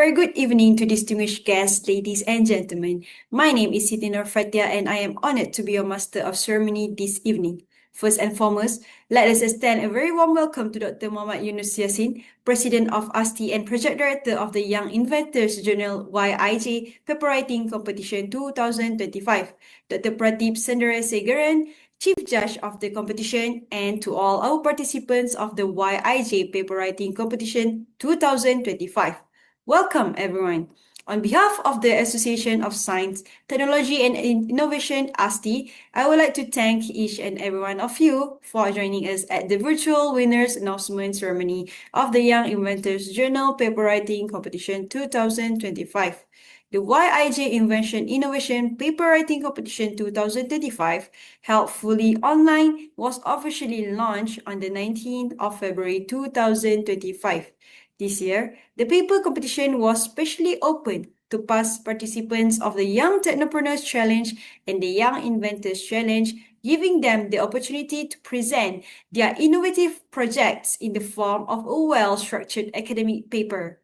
very good evening to distinguished guests, ladies and gentlemen. My name is Siti Nur Fatia and I am honored to be your master of ceremony this evening. First and foremost, let us extend a very warm welcome to Dr. Muhammad Yunus Yassin, President of ASTI and Project Director of the Young Inventors Journal YIJ Paper Writing Competition 2025, Dr. Pradeep Sundaresegaran, Chief Judge of the competition, and to all our participants of the YIJ Paper Writing Competition 2025. Welcome, everyone. On behalf of the Association of Science, Technology and Innovation, ASTI, I would like to thank each and every one of you for joining us at the virtual winners announcement ceremony of the Young Inventors Journal Paper Writing Competition 2025. The YIJ Invention Innovation Paper Writing Competition 2025, held fully online, was officially launched on the 19th of February 2025. This year, the paper competition was specially opened to past participants of the Young Technopreneurs Challenge and the Young Inventors Challenge, giving them the opportunity to present their innovative projects in the form of a well-structured academic paper.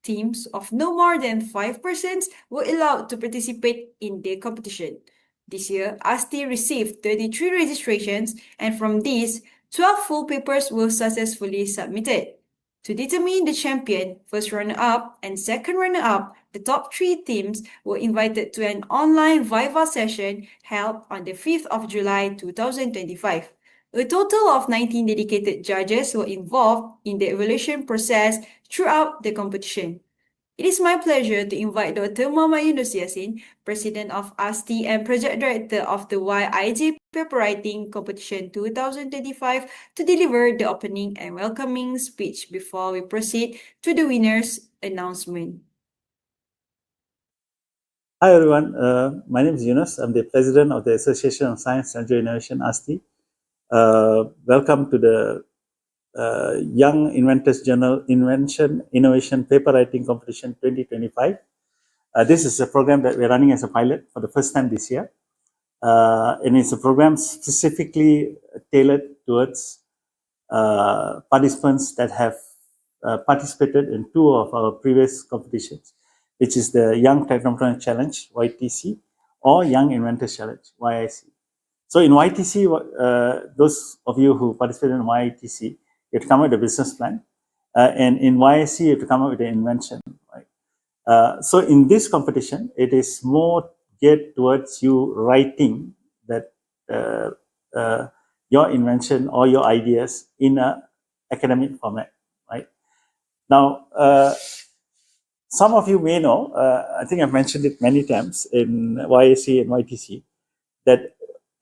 Teams of no more than 5% were allowed to participate in the competition. This year, ASTI received 33 registrations, and from these, 12 full papers were successfully submitted. To determine the champion, first runner-up and second runner-up, the top 3 teams were invited to an online Viva session held on the 5th of July 2025. A total of 19 dedicated judges were involved in the evaluation process throughout the competition. It is my pleasure to invite Dr. Muhammad Yunus Yassin, President of ASTI and Project Director of the YIJ Paper Writing Competition 2025, to deliver the opening and welcoming speech before we proceed to the winners' announcement. Hi everyone, my name is Yunus. I'm the President of the Association of Science, Technology and Innovation, ASTI. Welcome to the Young Inventors Journal Invention Innovation Paper Writing Competition 2025. This is a program that we're running as a pilot for the first time this year. And it's a program specifically tailored towards participants that have participated in 2 of our previous competitions, which is the Young Technopreneur Challenge, YTC, or Young Inventors Challenge, YIC. So in YTC, those of you who participated in YTC, you have to come up with a business plan. And in YIC, you have to come up with an invention. Right? So in this competition, it is more geared towards you writing that your invention or your ideas in an academic format. Right? Now, some of you may know, I think I've mentioned it many times in YIC and YTC, that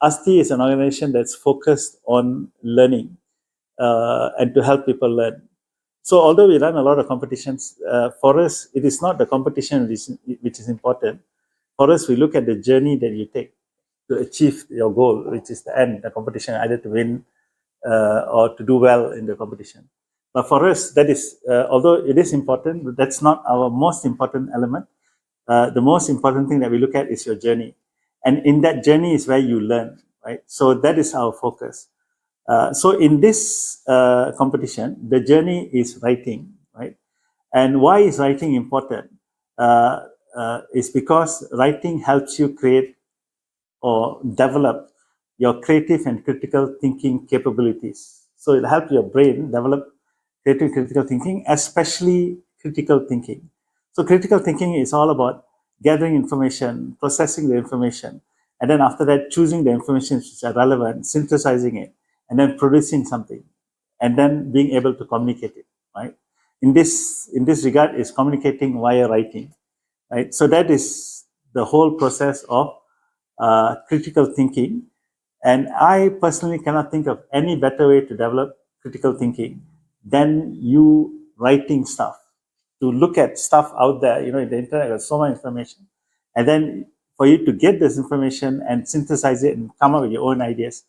ASTI is an organization that's focused on learning and to help people learn. So although we run a lot of competitions, for us, it is not the competition which is important. For us, we look at the journey that you take to achieve your goal, which is the end, the competition, either to win or to do well in the competition. But for us, that is, although it is important, but that's not our most important element. The most important thing that we look at is your journey. And in that journey is where you learn, right? So that is our focus. So in this competition, the journey is writing, right? And why is writing important? Is because writing helps you create or develop your creative and critical thinking capabilities. So it helps your brain develop creative critical thinking, especially critical thinking. So critical thinking is all about gathering information, processing the information, and then after that, choosing the information which are relevant, synthesizing it, and then producing something, and then being able to communicate it, right? In this regard is communicating via writing, right? So that is the whole process of critical thinking. And I personally cannot think of any better way to develop critical thinking than you writing stuff, to look at stuff out there, in the internet, there's so much information. And then for you to get this information and synthesize it and come up with your own ideas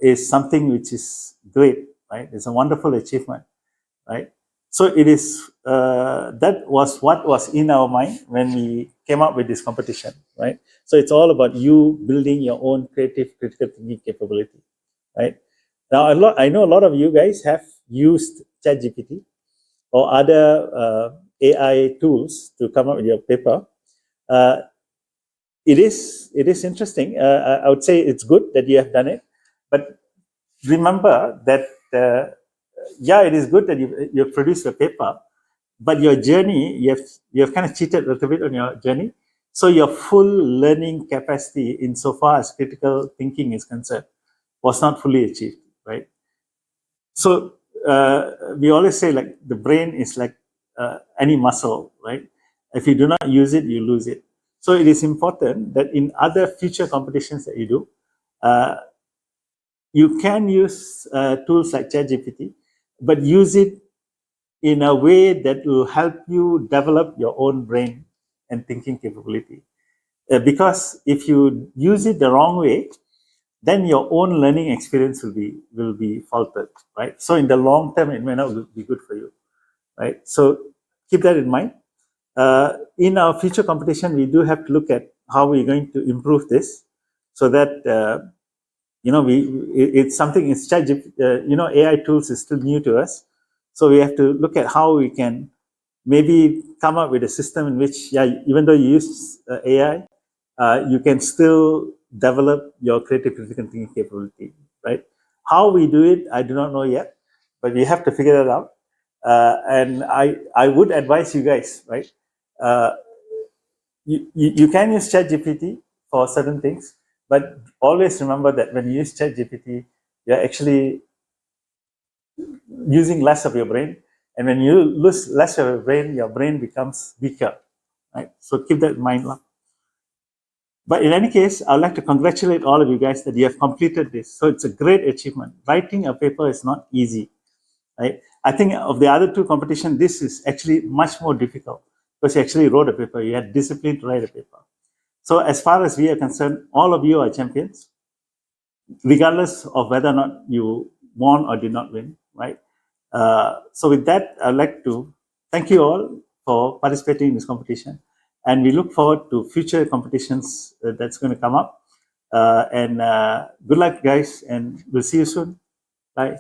is something which is great, right? It's a wonderful achievement, right? So it is, that was what was in our mind when we came up with this competition, right? So it's all about you building your own creative critical thinking capability, right? Now, I know a lot of you guys have used ChatGPT or other AI tools to come up with your paper, it is interesting. I would say it's good that you have done it, but remember that yeah, it is good that you've produced a paper, but your journey, you have kind of cheated a little bit on your journey. So your full learning capacity, insofar as critical thinking is concerned, was not fully achieved, right? So we always say, like, the brain is like any muscle, right? If you do not use it, you lose it. So it is important that in other future competitions that you do, you can use tools like ChatGPT, but use it in a way that will help you develop your own brain and thinking capability. Because if you use it the wrong way, then your own learning experience will be faltered, right? So in the long term, it may not be good for you, right? So keep that in mind. In our future competition, we do have to look at how we're going to improve this, so that it's something. It's AI tools is still new to us, so we have to look at how we can maybe come up with a system in which, yeah, even though you use AI, you can still develop your creative critical thinking capability, right? How we do it, I do not know yet, but we have to figure that out. And I would advise you guys, right? You can use ChatGPT for certain things, but always remember that when you use ChatGPT, you're actually using less of your brain. And when you lose less of your brain becomes weaker, right? So keep that in mind. But in any case, I'd like to congratulate all of you guys that you have completed this. So it's a great achievement. Writing a paper is not easy, right? I think of the other two competitions, this is actually much more difficult because you actually wrote a paper. You had discipline to write a paper. So as far as we are concerned, all of you are champions, regardless of whether or not you won or did not win, right? So with that, I'd like to thank you all for participating in this competition. And we look forward to future competitions that's going to come up. And good luck, guys, and we'll see you soon. Bye.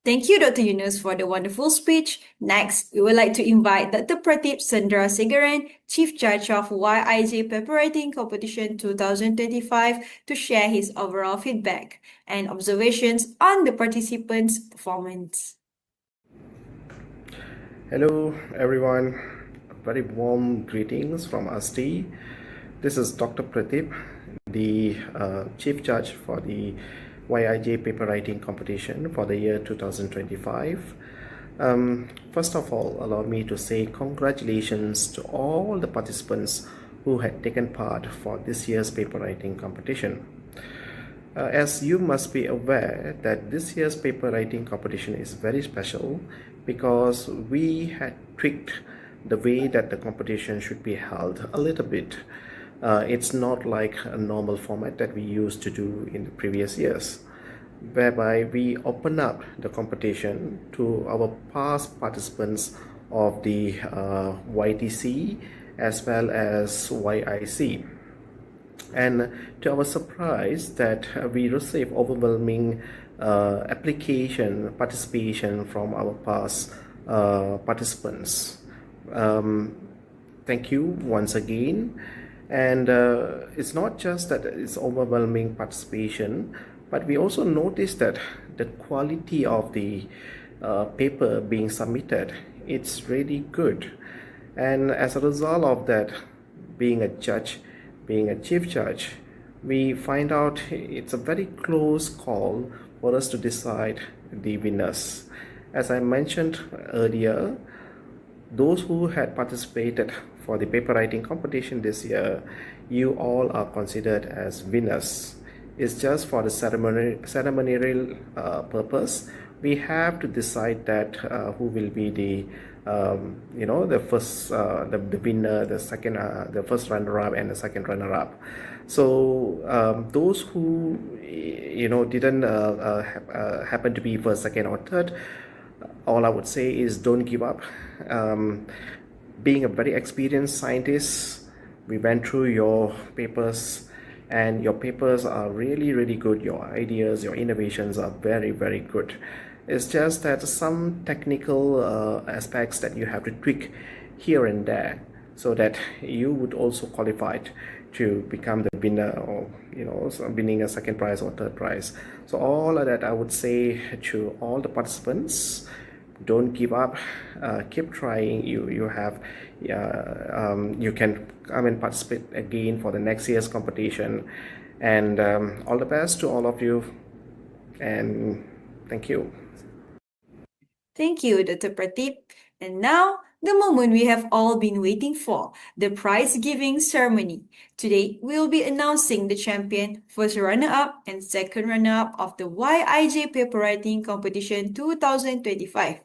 Thank you, Dr. Yunus, for the wonderful speech. Next, we would like to invite Dr. Pratip Chandrasekharan, Chief Judge of YIJ Paper Writing Competition 2025, to share his overall feedback and observations on the participants' performance. Hello, everyone. Very warm greetings from ASTI. This is Dr. Pratip, the Chief Judge for the YIJ Paper Writing Competition for the year 2025. First of all, allow me to say congratulations to all the participants who had taken part for this year's paper writing competition. As you must be aware that this year's paper writing competition is very special because we had tweaked the way that the competition should be held a little bit. It's not like a normal format that we used to do in the previous years, whereby we open up the competition to our past participants of the YTC as well as YIC. And to our surprise, that we received overwhelming participation from our past participants. Thank you once again. And it's not just that it's overwhelming participation, but we also noticed that the quality of the paper being submitted, it's really good. And as a result of that, being a chief judge, we find out it's a very close call for us to decide the winners. As I mentioned earlier, those who had participated for the paper writing competition this year, you all are considered as winners. It's just for the ceremonial purpose. We have to decide that who will be the the first the winner, the second the first runner-up, and the second runner-up. So those who didn't happen to be first, second, or third, all I would say is don't give up. Being a very experienced scientist, we went through your papers. and your papers are really, really good. Your ideas, your innovations are very, very good. It's just that some technical aspects that you have to tweak here and there so that you would also qualify to become the winner, or winning a second prize or third prize. So all of that, I would say to all the participants, don't give up, keep trying. You can come and participate again for the next year's competition, and all the best to all of you, and thank you. Thank you, Dr. Pradeep. And now, the moment we have all been waiting for, the prize giving ceremony. Today, we will be announcing the champion, first runner-up and second runner-up of the YIJ Paper Writing Competition 2025.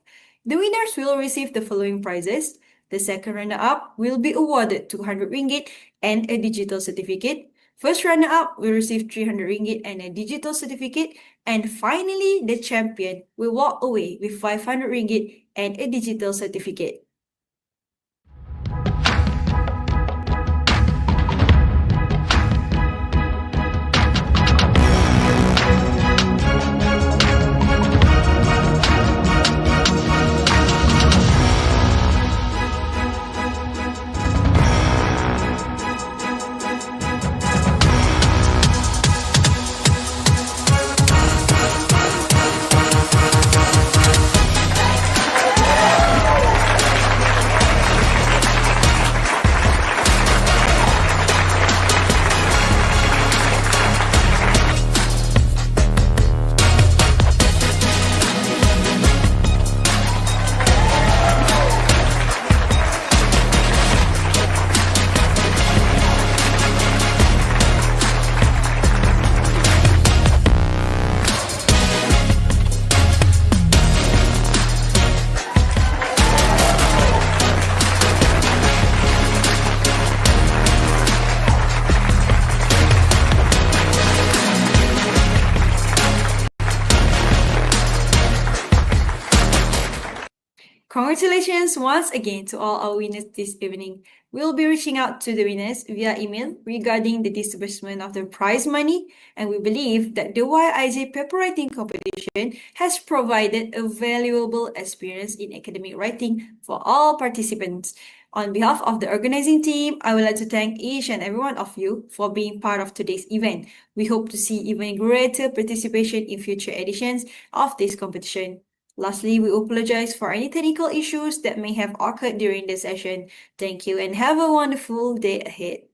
The winners will receive the following prizes. The second runner-up will be awarded 200 ringgit and a digital certificate. First runner-up will receive 300 ringgit and a digital certificate. And finally, the champion will walk away with 500 ringgit and a digital certificate. Congratulations once again to all our winners this evening. We'll be reaching out to the winners via email regarding the disbursement of the prize money, and we believe that the YIJ Paper Writing Competition has provided a valuable experience in academic writing for all participants. On behalf of the organizing team, I would like to thank each and every one of you for being part of today's event. We hope to see even greater participation in future editions of this competition. Lastly, we apologize for any technical issues that may have occurred during the session. Thank you and have a wonderful day ahead.